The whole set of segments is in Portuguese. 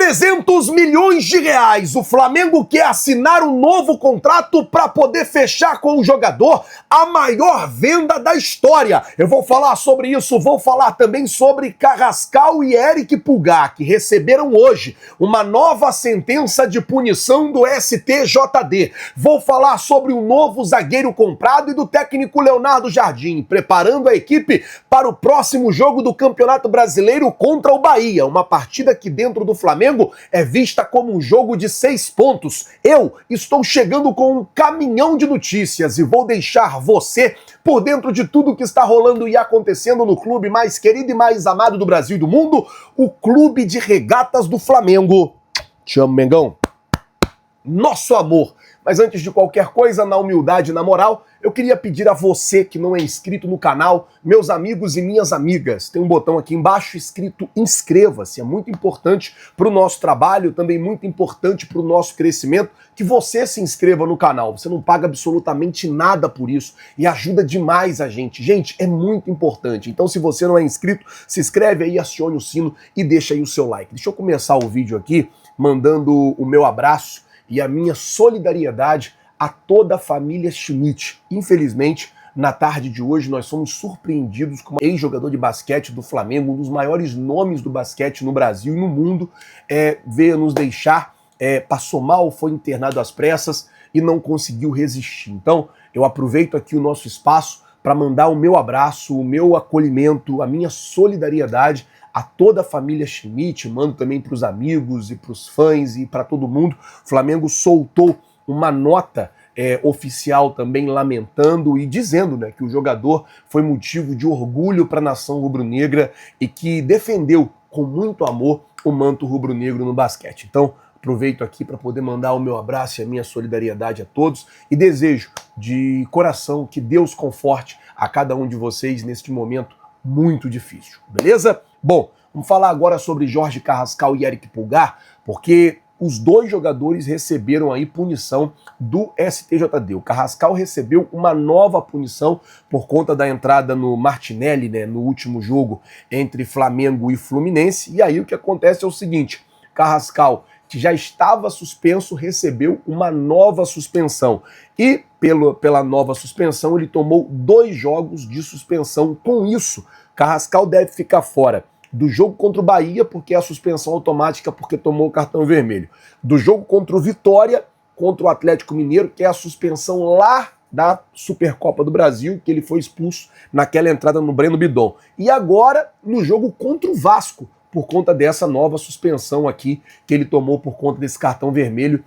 300 milhões de reais. O Flamengo quer assinar um novo contrato para poder fechar com o jogador a maior venda da história. Eu vou falar sobre isso, vou falar também sobre Carrascal e Eric Pulgar, que receberam hoje uma nova sentença de punição do STJD. Vou falar sobre o novo zagueiro comprado e do técnico Leonardo Jardim, preparando a equipe para o próximo jogo do Campeonato Brasileiro contra o Bahia, uma partida que dentro do Flamengo é vista como um jogo de 6 pontos. Eu estou chegando com um caminhão de notícias e vou deixar você por dentro de tudo que está rolando e acontecendo no clube mais querido e mais amado do Brasil e do mundo, o Clube de Regatas do Flamengo. Te amo, Mengão. Nosso amor. Mas antes de qualquer coisa, na humildade e na moral, eu queria pedir a você que não é inscrito no canal, meus amigos e minhas amigas, tem um botão aqui embaixo escrito inscreva-se. É muito importante para o nosso trabalho, também muito importante para o nosso crescimento, que você se inscreva no canal. Você não paga absolutamente nada por isso e ajuda demais a gente. Gente, é muito importante. Então, se você não é inscrito, se inscreve aí, acione o sino e deixa aí o seu like. Deixa eu começar o vídeo aqui mandando o meu abraço e a minha solidariedade a toda a família Schmidt. Infelizmente, na tarde de hoje, nós somos surpreendidos com um ex-jogador de basquete do Flamengo, um dos maiores nomes do basquete no Brasil e no mundo, veio nos deixar, passou mal, foi internado às pressas e não conseguiu resistir. Então, eu aproveito aqui o nosso espaço para mandar o meu abraço, o meu acolhimento, a minha solidariedade a toda a família Schmidt, mando também para os amigos e para os fãs e para todo mundo. O Flamengo soltou uma nota oficial também lamentando e dizendo, né, que o jogador foi motivo de orgulho para a nação rubro-negra e que defendeu com muito amor o manto rubro-negro no basquete. Então, aproveito aqui para poder mandar o meu abraço e a minha solidariedade a todos e desejo de coração que Deus conforte a cada um de vocês neste momento muito difícil, beleza? Bom, vamos falar agora sobre Jorge Carrascal e Eric Pulgar, porque os dois jogadores receberam aí punição do STJD. O Carrascal recebeu uma nova punição por conta da entrada no Martinelli, né, no último jogo entre Flamengo e Fluminense. E aí o que acontece é o seguinte, Carrascal, que já estava suspenso, recebeu uma nova suspensão. E pela nova suspensão ele tomou 2 jogos de suspensão. Com isso, Carrascal deve ficar fora do jogo contra o Bahia, porque é a suspensão automática, porque tomou o cartão vermelho. Do jogo contra o Vitória, contra o Atlético Mineiro, que é a suspensão lá da Supercopa do Brasil, que ele foi expulso naquela entrada no Breno Bidon. E agora, no jogo contra o Vasco, por conta dessa nova suspensão aqui, que ele tomou por conta desse cartão vermelho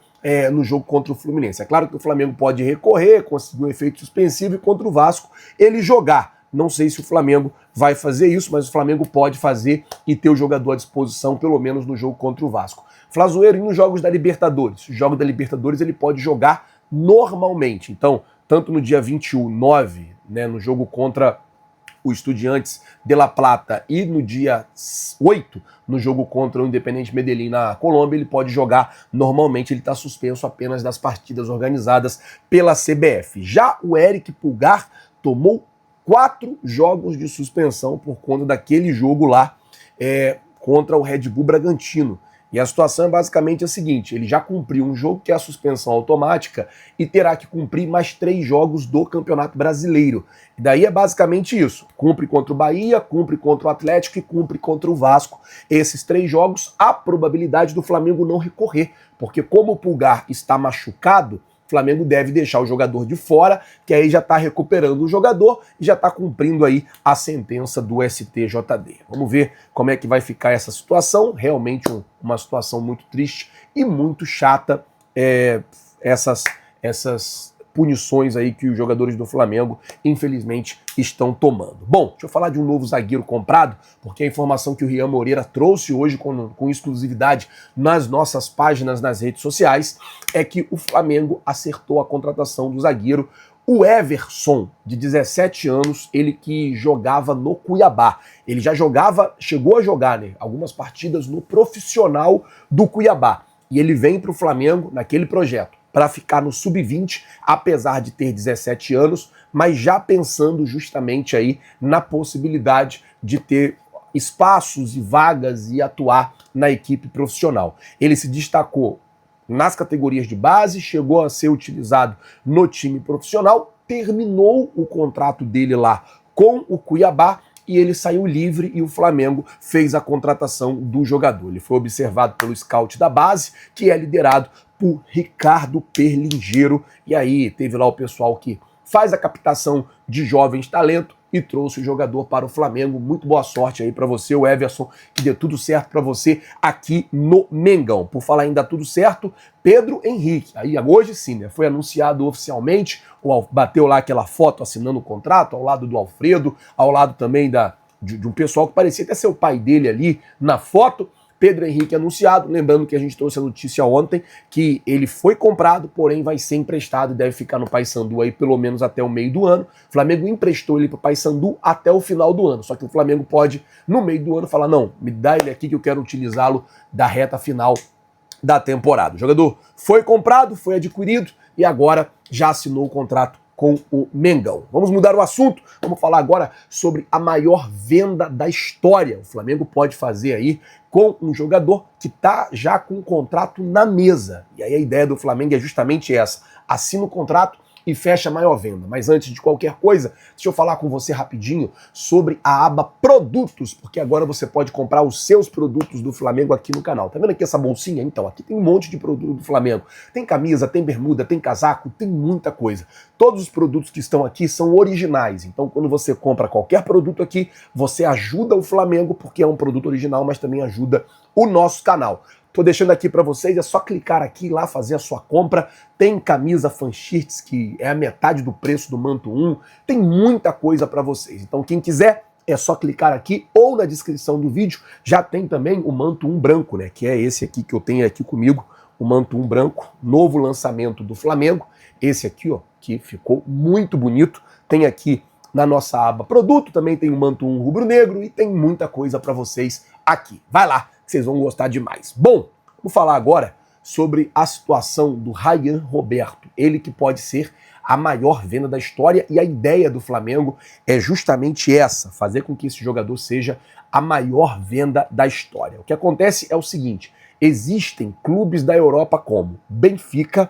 no jogo contra o Fluminense. É claro que o Flamengo pode recorrer, conseguir um efeito suspensivo e contra o Vasco ele jogar. Não sei se o Flamengo vai fazer isso, mas o Flamengo pode fazer e ter o jogador à disposição, pelo menos no jogo contra o Vasco. Flazoeiro, e nos jogos da Libertadores? O jogo da Libertadores ele pode jogar normalmente. Então, tanto no dia 21/9, né, no jogo contra o Estudiantes de La Plata, e no dia 8, no jogo contra o Independiente Medellín na Colômbia, ele pode jogar normalmente, ele está suspenso apenas das partidas organizadas pela CBF. Já o Eric Pulgar tomou 4 jogos de suspensão por conta daquele jogo lá contra o Red Bull Bragantino. E a situação é basicamente a seguinte, ele já cumpriu um jogo que é a suspensão automática e terá que cumprir mais 3 jogos do Campeonato Brasileiro. E daí é basicamente isso, cumpre contra o Bahia, cumpre contra o Atlético e cumpre contra o Vasco. Esses 3 jogos, há probabilidade do Flamengo não recorrer, porque como o Pulgar está machucado, o Flamengo deve deixar o jogador de fora, que aí já está recuperando o jogador e já está cumprindo aí a sentença do STJD. Vamos ver como é que vai ficar essa situação. Realmente uma situação muito triste e muito chata, essas punições aí que os jogadores do Flamengo, infelizmente, estão tomando. Bom, deixa eu falar de um novo zagueiro comprado, porque a informação que o Rian Moreira trouxe hoje com exclusividade nas nossas páginas nas redes sociais é que o Flamengo acertou a contratação do zagueiro o Everson, de 17 anos, ele que jogava no Cuiabá. Ele já chegou a jogar, né, algumas partidas no profissional do Cuiabá. E ele vem para o Flamengo naquele projeto para ficar no sub-20, apesar de ter 17 anos, mas já pensando justamente aí na possibilidade de ter espaços e vagas e atuar na equipe profissional. Ele se destacou nas categorias de base, chegou a ser utilizado no time profissional, terminou o contrato dele lá com o Cuiabá e ele saiu livre e o Flamengo fez a contratação do jogador. Ele foi observado pelo scout da base, que é liderado por Ricardo Perlingeiro, e aí teve lá o pessoal que faz a captação de jovens talentos e trouxe o jogador para o Flamengo. Muito boa sorte aí para você, o Everson, que dê tudo certo para você aqui no Mengão. Por falar em dar tudo certo, Pedro Henrique, aí hoje sim, né, foi anunciado oficialmente, bateu lá aquela foto assinando o contrato, ao lado do Alfredo, ao lado também de um pessoal que parecia até ser o pai dele ali na foto. Pedro Henrique anunciado, lembrando que a gente trouxe a notícia ontem, que ele foi comprado, porém vai ser emprestado e deve ficar no Paysandu aí pelo menos até o meio do ano. O Flamengo emprestou ele para o Paysandu até o final do ano, só que o Flamengo pode, no meio do ano, falar, não, me dá ele aqui que eu quero utilizá-lo da reta final da temporada. O jogador foi comprado, foi adquirido e agora já assinou o contrato com o Mengão. Vamos mudar o assunto, vamos falar agora sobre a maior venda da história. O Flamengo pode fazer aí com um jogador que está já com o contrato na mesa. E aí a ideia do Flamengo é justamente essa: assina o contrato e fecha a maior venda. Mas antes de qualquer coisa, deixa eu falar com você rapidinho sobre a aba Produtos, porque agora você pode comprar os seus produtos do Flamengo aqui no canal. Tá vendo aqui essa bolsinha? Então, aqui tem um monte de produto do Flamengo. Tem camisa, tem bermuda, tem casaco, tem muita coisa. Todos os produtos que estão aqui são originais. Então, quando você compra qualquer produto aqui, você ajuda o Flamengo, porque é um produto original, mas também ajuda o nosso canal. Tô deixando aqui para vocês, é só clicar aqui lá, fazer a sua compra. Tem camisa Fanshirts, que é a metade do preço do Manto 1. Tem muita coisa para vocês. Então, quem quiser, é só clicar aqui ou na descrição do vídeo. Já tem também o Manto 1 branco, né? Que é esse aqui que eu tenho aqui comigo, o Manto 1 branco, novo lançamento do Flamengo. Esse aqui, ó, que ficou muito bonito. Tem aqui na nossa aba Produto, também tem o Manto 1 rubro-negro e tem muita coisa para vocês aqui. Vai lá, vocês vão gostar demais. Bom, vamos falar agora sobre a situação do Ryan Roberto, ele que pode ser a maior venda da história, e a ideia do Flamengo é justamente essa, fazer com que esse jogador seja a maior venda da história. O que acontece é o seguinte: existem clubes da Europa como Benfica,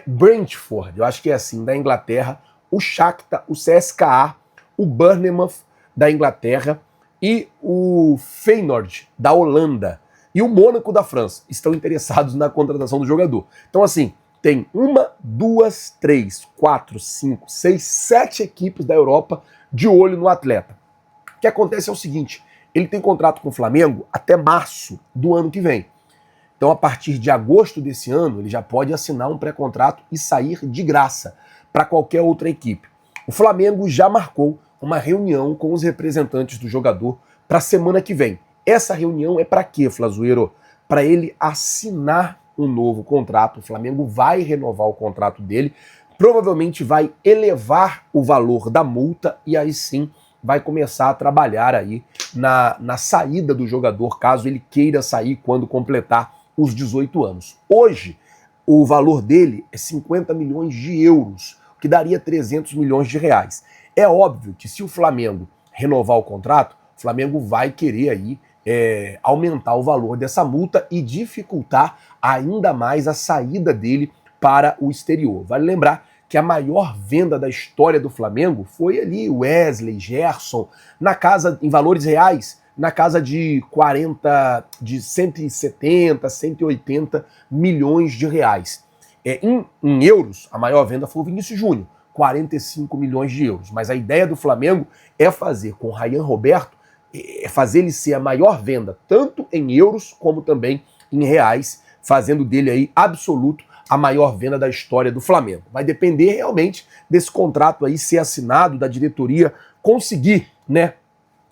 Brentford, eu acho que é assim, da Inglaterra, o Shakhtar, o CSKA, o Bournemouth da Inglaterra e o Feyenoord da Holanda e o Mônaco da França estão interessados na contratação do jogador. Então, assim, tem 1, 2, 3, 4, 5, 6, 7 equipes da Europa de olho no atleta. O que acontece é o seguinte: ele tem contrato com o Flamengo até março do ano que vem. Então, a partir de agosto desse ano, ele já pode assinar um pré-contrato e sair de graça para qualquer outra equipe. O Flamengo já marcou uma reunião com os representantes do jogador para a semana que vem. Essa reunião é para quê, Flazueiro? Para ele assinar um novo contrato. O Flamengo vai renovar o contrato dele, provavelmente vai elevar o valor da multa e aí sim vai começar a trabalhar aí na saída do jogador, caso ele queira sair quando completar os 18 anos. Hoje, o valor dele é 50 milhões de euros, o que daria 300 milhões de reais. É óbvio que se o Flamengo renovar o contrato, o Flamengo vai querer aí aumentar o valor dessa multa e dificultar ainda mais a saída dele para o exterior. Vale lembrar que a maior venda da história do Flamengo foi ali Wesley, Gerson, na casa, em valores reais, na casa de 170, 180 milhões de reais. Em euros, a maior venda foi o Vinícius Júnior, 45 milhões de euros. Mas a ideia do Flamengo é fazer com o Ryan Roberto, fazer ele ser a maior venda, tanto em euros como também em reais, fazendo dele aí absoluto a maior venda da história do Flamengo. Vai depender realmente desse contrato aí ser assinado, da diretoria conseguir, né,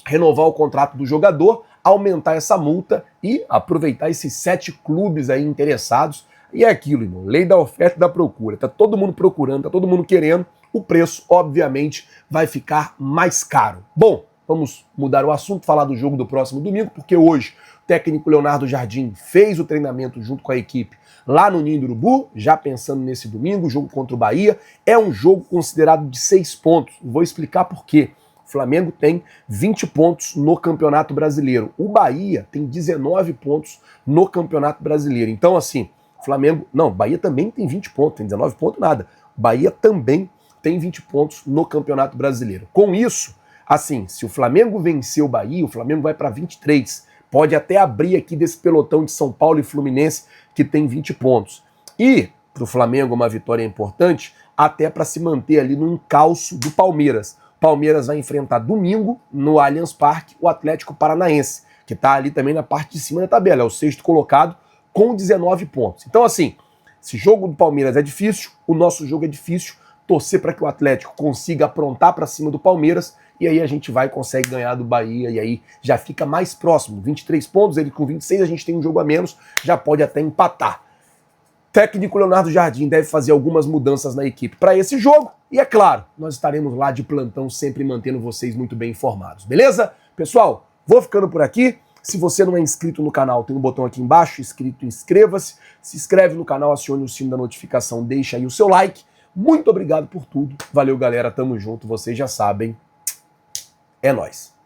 renovar o contrato do jogador, aumentar essa multa e aproveitar esses 7 clubes aí interessados. E é aquilo, irmão, lei da oferta e da procura. Tá todo mundo procurando, tá todo mundo querendo, o preço, obviamente, vai ficar mais caro. Bom, vamos mudar o assunto, falar do jogo do próximo domingo, porque hoje o técnico Leonardo Jardim fez o treinamento junto com a equipe lá no Ninho do Urubu, já pensando nesse domingo, o jogo contra o Bahia. É um jogo considerado de 6 pontos. Vou explicar por quê. O O Flamengo tem 20 pontos no Campeonato Brasileiro. O Bahia tem 19 pontos no Campeonato Brasileiro. Então, assim, Flamengo... Não, Bahia também tem 20 pontos, tem 19 pontos nada. Bahia também tem 20 pontos no Campeonato Brasileiro. Com isso, assim, se o Flamengo vencer o Bahia, o Flamengo vai para 23. Pode até abrir aqui desse pelotão de São Paulo e Fluminense, que tem 20 pontos. E, para o Flamengo, uma vitória importante, até para se manter ali no encalço do Palmeiras. Palmeiras vai enfrentar domingo, no Allianz Parque, o Atlético Paranaense, que está ali também na parte de cima da tabela, é o sexto colocado, com 19 pontos. Então, assim, esse jogo do Palmeiras é difícil, o nosso jogo é difícil, torcer para que o Atlético consiga aprontar para cima do Palmeiras, e aí a gente vai e consegue ganhar do Bahia, e aí já fica mais próximo, 23 pontos, ele com 26, a gente tem um jogo a menos, já pode até empatar. Técnico Leonardo Jardim deve fazer algumas mudanças na equipe para esse jogo, e é claro, nós estaremos lá de plantão sempre mantendo vocês muito bem informados, beleza? Pessoal, vou ficando por aqui. Se você não é inscrito no canal, tem um botão aqui embaixo, inscrito, inscreva-se. Se inscreve no canal, acione o sino da notificação, deixa aí o seu like. Muito obrigado por tudo. Valeu, galera, tamo junto, vocês já sabem. É nóis.